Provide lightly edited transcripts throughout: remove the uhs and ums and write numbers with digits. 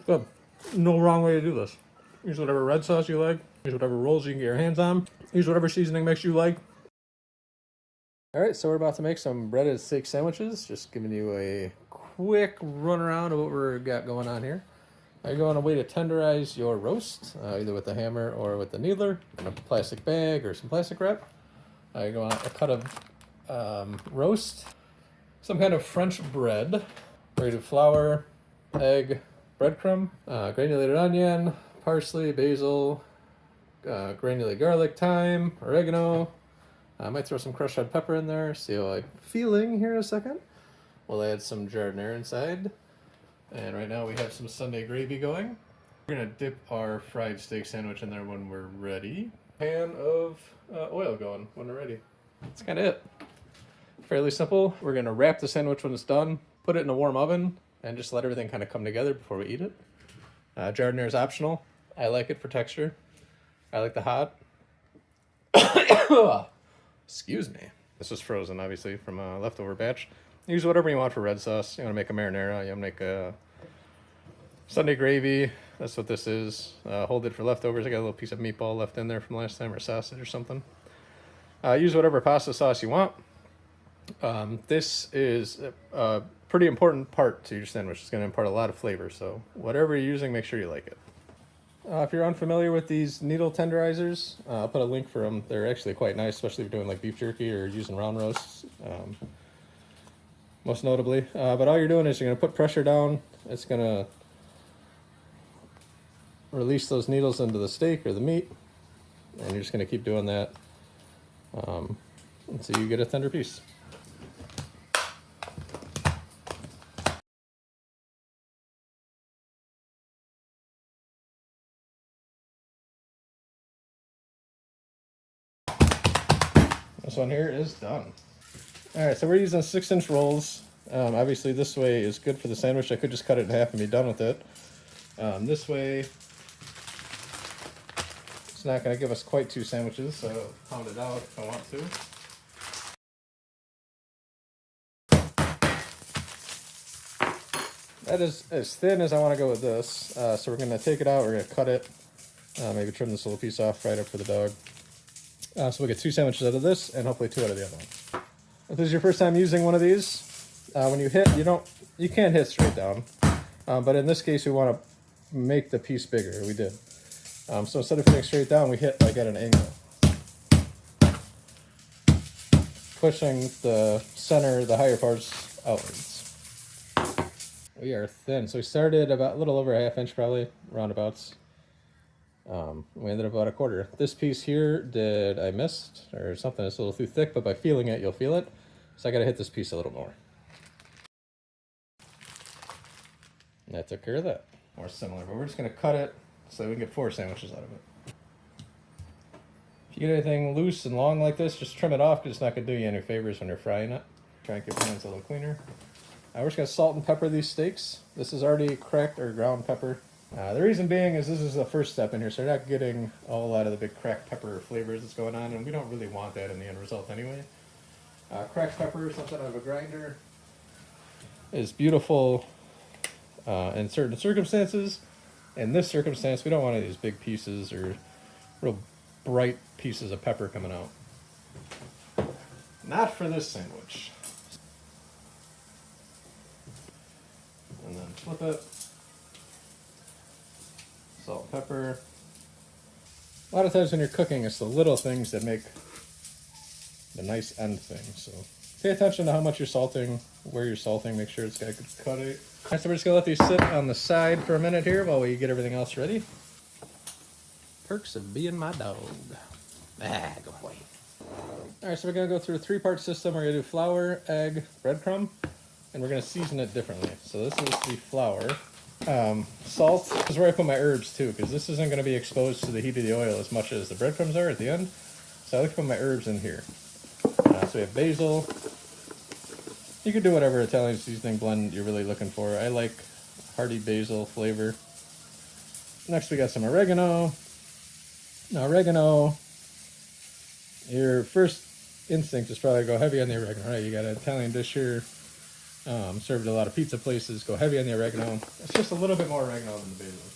Good. No wrong way to do this. Use whatever red sauce you like. Use whatever rolls you can get your hands on. Use whatever seasoning mix you like. All right, so we're about to make some breaded steak sandwiches. Just giving you a quick run around of what we've got going on here. You're going a way to tenderize your roast, either with the hammer or with the needler, in a plastic bag or some plastic wrap. You're going a cut of roast, some kind of French bread, grated flour, egg, breadcrumb, granulated onion, parsley, basil, granulated garlic, thyme, oregano. I might throw some crushed red pepper in there, see how I'm feeling here in a second. We'll add some giardiniera inside. And right now we have some Sunday gravy going. We're gonna dip our fried steak sandwich in there when we're ready. Pan of oil going when we're ready. That's kind of it. Fairly simple. We're gonna wrap the sandwich when it's done, put it in a warm oven, and just let everything kind of come together before we eat it. Giardiniera is optional. I like it for texture. I like the hot. Excuse me. This was frozen, obviously, from a leftover batch. Use whatever you want for red sauce. You want to make a marinara, you want to make a Sunday gravy. That's what this is. Hold it for leftovers. I got a little piece of meatball left in there from last time, or sausage or something. Use whatever pasta sauce you want. This is a pretty important part to your sandwich. It's going to impart a lot of flavor, so whatever you're using, make sure you like it. If you're unfamiliar with these needle tenderizers, I'll put a link for them. They're actually quite nice, especially if you're doing like beef jerky or using round roasts, most notably. But all you're doing is you're going to put pressure down. It's going to release those needles into the steak or the meat, and you're just going to keep doing that until you get a tender piece. This one here is done. All right, so we're using 6-inch rolls. Obviously, this way is good for the sandwich. I could just cut it in half and be done with it. This way, it's not going to give us quite 2 sandwiches, so I'll pound it out if I want to. That is as thin as I want to go with this. So we're going to take it out, we're going to cut it, maybe trim this little piece off right up for the dog. So we get 2 sandwiches out of this, and hopefully 2 out of the other one. If this is your first time using one of these, when you hit, you can't hit straight down. But in this case, we want to make the piece bigger. We did. So instead of hitting straight down, we hit like at an angle, pushing the center, the higher parts outwards. We are thin, so we started about a little over a 1/2 inch, probably roundabouts. We ended up about 1/4. This piece here, I missed or something? It's a little too thick, but by feeling it, you'll feel it. So I got to hit this piece a little more. And that took care of that. More similar, but we're just going to cut it so we can get 4 sandwiches out of it. If you get anything loose and long like this, just trim it off, because it's not going to do you any favors when you're frying it. Try and keep your hands a little cleaner. We're just going to salt and pepper these steaks. This is already cracked or ground pepper. The reason being is this is the first step in here, so you're not getting a whole lot of the big cracked pepper flavors that's going on, and we don't really want that in the end result anyway. Cracked pepper, something out of a grinder, is beautiful in certain circumstances. In this circumstance, we don't want any of these big pieces or real bright pieces of pepper coming out. Not for this sandwich. And then flip it. Salt and pepper. A lot of times when you're cooking, it's the little things that make the nice end thing. So pay attention to how much you're salting, where you're salting, make sure it's got a good cutting. So we're just gonna let these sit on the side for a minute here while we get everything else ready. Perks of being my dog. Go away. All right, so we're gonna go through a 3-part system. We're gonna do flour, egg, breadcrumb, and we're gonna season it differently. So this is the flour. Salt is where I put my herbs too, because this isn't going to be exposed to the heat of the oil as much as the breadcrumbs are at the end. So I like to put my herbs in here. So we have basil. You could do whatever Italian seasoning blend you're really looking for. I like hearty basil flavor. Next we got some oregano. Now oregano, your first instinct is probably to go heavy on the oregano, right? You got an Italian dish here. Served at a lot of pizza places. Go heavy on the oregano. It's just a little bit more oregano than the basil.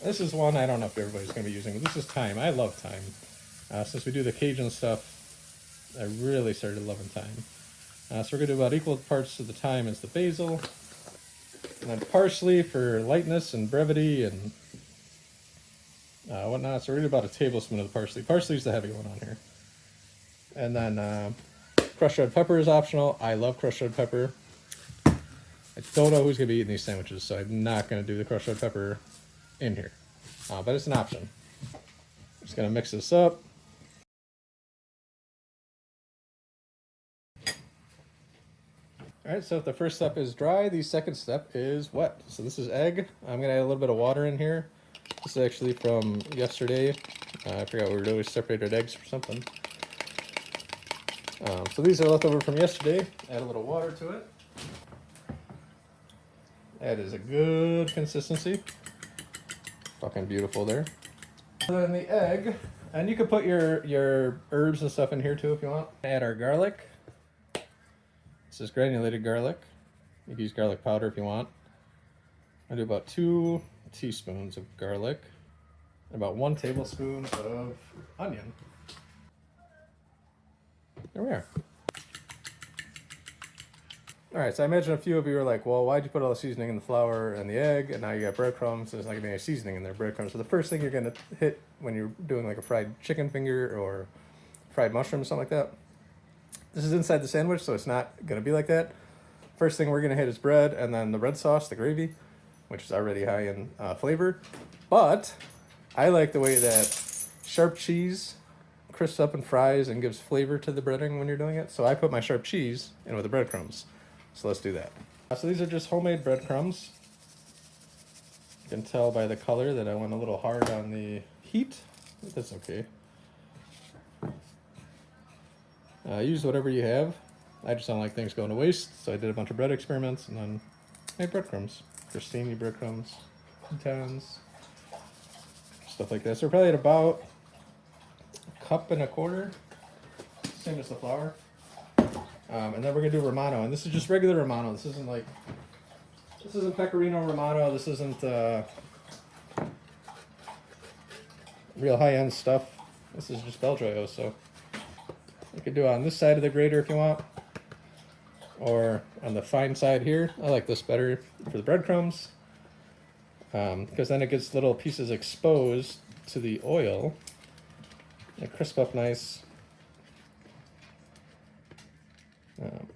This is one I don't know if everybody's going to be using, but this is thyme. I love thyme. Since we do the Cajun stuff, I really started loving thyme. So we're going to do about equal parts of the thyme as the basil. And then parsley for lightness and brevity and whatnot. So we're going to do about a tablespoon of the parsley. Parsley's the heavy one on here. And then crushed red pepper is optional. I love crushed red pepper. I don't know who's going to be eating these sandwiches, so I'm not going to do the crushed red pepper in here. But it's an option. Just going to mix this up. Alright, so if the first step is dry, the second step is wet. So this is egg. I'm going to add a little bit of water in here. This is actually from yesterday. I forgot we were doing separated eggs or something. So these are left over from yesterday. Add a little water to it. That is a good consistency. Fucking beautiful there. And then the egg, and you can put your herbs and stuff in here too if you want. Add our garlic. This is granulated garlic. You can use garlic powder if you want. I do about 2 teaspoons of garlic and about 1 tablespoon of onion. There we are. Alright, so I imagine a few of you are like, well, why'd you put all the seasoning in the flour and the egg, and now you got breadcrumbs, there's not going to be any seasoning in there, breadcrumbs. So the first thing you're going to hit when you're doing like a fried chicken finger or fried mushroom or something like that, this is inside the sandwich, so it's not going to be like that. First thing we're going to hit is bread, and then the red sauce, the gravy, which is already high in flavor. But I like the way that sharp cheese crisps up and fries and gives flavor to the breading when you're doing it. So I put my sharp cheese in with the breadcrumbs. So let's do that. So these are just homemade breadcrumbs. You can tell by the color that I went a little hard on the heat, but that's okay. Use whatever you have. I just don't like things going to waste, so I did a bunch of bread experiments and then made breadcrumbs. Crostini breadcrumbs, croutons, stuff like that. So we're probably at about 1.25 cups, same as the flour. And then we're gonna do Romano, and this is just regular Romano. This isn't Pecorino Romano. This isn't real high-end stuff. This is just Belgio, so you could do it on this side of the grater if you want, or on the fine side here. I like this better for the breadcrumbs, because then it gets little pieces exposed to the oil. They crisp up nice.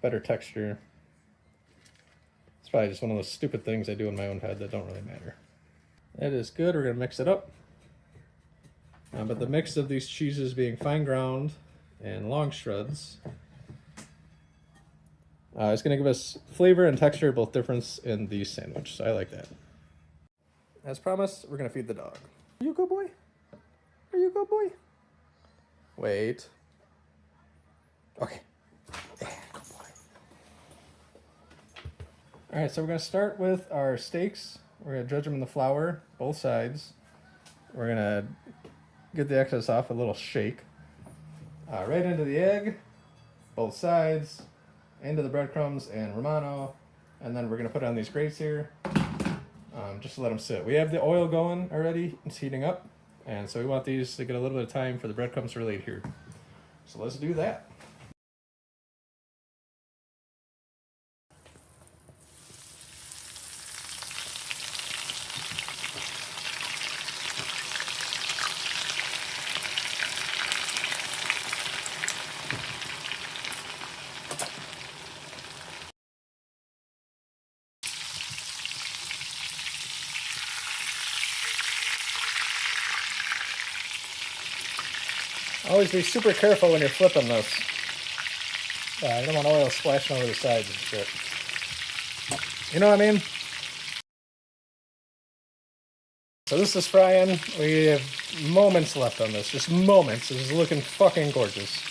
Better texture. It's probably just one of those stupid things I do in my own head that don't really matter. That is good. We're going to mix it up. But the mix of these cheeses being fine ground and long shreds is going to give us flavor and texture, both difference in the sandwich. So I like that. As promised, we're going to feed the dog. Are you a good boy? Are you a good boy? Wait. Okay. Alright, so we're going to start with our steaks. We're going to dredge them in the flour, both sides. We're going to get the excess off, a little shake. Right into the egg, both sides, into the breadcrumbs and Romano. And then we're going to put on these grates here, just to let them sit. We have the oil going already, it's heating up. And so we want these to get a little bit of time for the breadcrumbs to really adhere. So let's do that. Always be super careful when you're flipping this. You don't want oil splashing over the sides and shit. You know what I mean? So this is frying. We have moments left on this. Just moments. This is looking fucking gorgeous.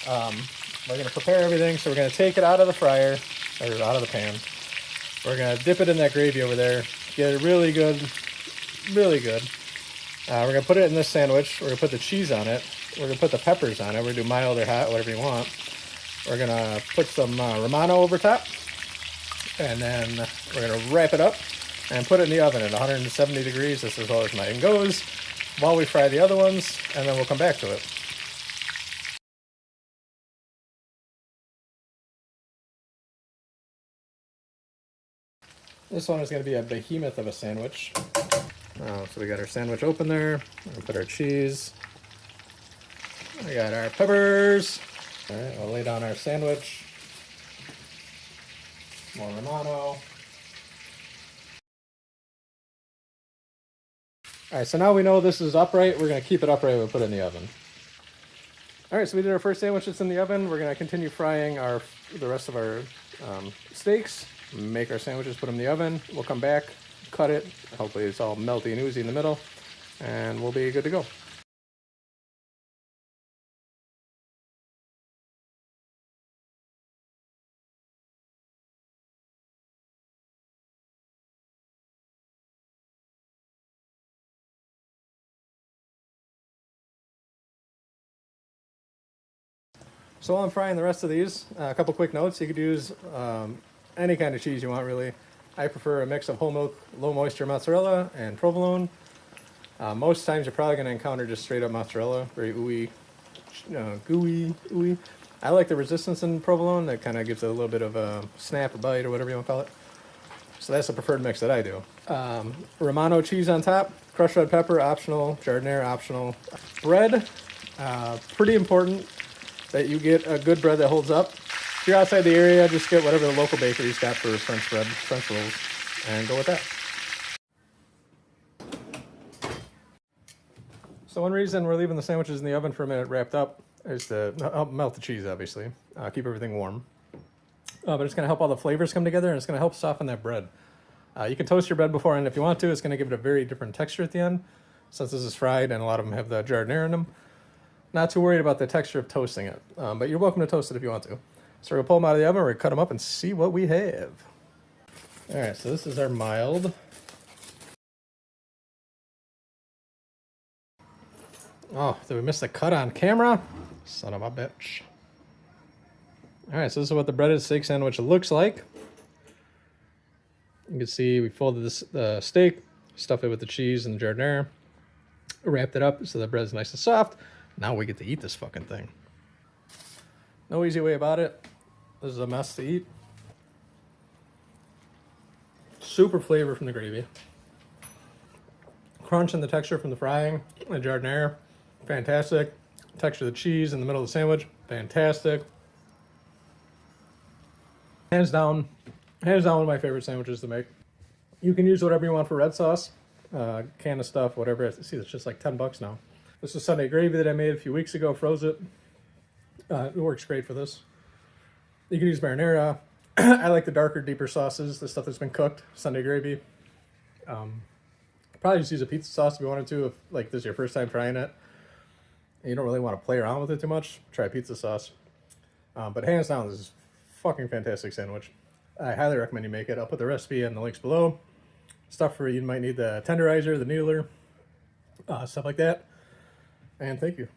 We're going to prepare everything. So we're going to take it out of the fryer, or out of the pan. We're going to dip it in that gravy over there. Get it really good. Really good. We're going to put it in this sandwich. We're going to put the cheese on it. We're going to put the peppers on it. We're going to do mild or hot, whatever you want. We're going to put some Romano over top. And then we're gonna wrap it up and put it in the oven at 170 degrees. This is as well as mine goes, while we fry the other ones, and then we'll come back to it. This one is going to be a behemoth of a sandwich. So we got our sandwich open there. We'll put our cheese. We got our peppers. All right, we'll lay down our sandwich. More Romano. All right, so now we know this is upright. We're going to keep it upright. We'll put it in the oven. All right, so we did our first sandwich. It's in the oven. We're going to continue frying the rest of our steaks. Make our sandwiches, put them in the oven. We'll come back, cut it. Hopefully it's all melty and oozy in the middle, and we'll be good to go. So while I'm frying the rest of these, a couple quick notes. You could use any kind of cheese you want, really. I prefer a mix of whole milk, low moisture mozzarella, and provolone. Most times you're probably going to encounter just straight up mozzarella, very ooey, gooey. I like the resistance in provolone. That kind of gives it a little bit of a snap, a bite, or whatever you want to call it. So that's the preferred mix that I do. Romano cheese on top, crushed red pepper, optional, giardiniera, optional. Bread, pretty important that you get a good bread that holds up. If you're outside the area, just get whatever the local bakery's got for French bread, French rolls, and go with that. So one reason we're leaving the sandwiches in the oven for a minute wrapped up is to help melt the cheese, obviously. Keep everything warm. But it's going to help all the flavors come together, and it's going to help soften that bread. You can toast your bread beforehand if you want to. It's going to give it a very different texture at the end, since this is fried and a lot of them have the giardiniera in them. Not too worried about the texture of toasting it, but you're welcome to toast it if you want to. So we'll pull them out of the oven, we're going to cut them up and see what we have. All right, so this is our mild. Oh, did we miss the cut on camera? Son of a bitch. All right, so this is what the breaded steak sandwich looks like. You can see we folded the steak, stuffed it with the cheese and the giardiniera, wrapped it up so the bread's nice and soft. Now we get to eat this fucking thing. No easy way about it. This is a mess to eat. Super flavor from the gravy. Crunch and the texture from the frying, the giardiniera, fantastic. Texture of the cheese in the middle of the sandwich, fantastic. Hands down one of my favorite sandwiches to make. You can use whatever you want for red sauce, can of stuff, whatever. See, it's just like $10 now. This is Sunday gravy that I made a few weeks ago, froze it. It works great for this. You can use marinara. I like the darker, deeper sauces, the stuff that's been cooked, Sunday gravy. Probably just use a pizza sauce if you wanted to, if like this is your first time trying it. And you don't really want to play around with it too much, try pizza sauce. But hands down, this is fucking fantastic sandwich. I highly recommend you make it. I'll put the recipe in the links below. Stuff for you might need the tenderizer, the needler, stuff like that. And thank you.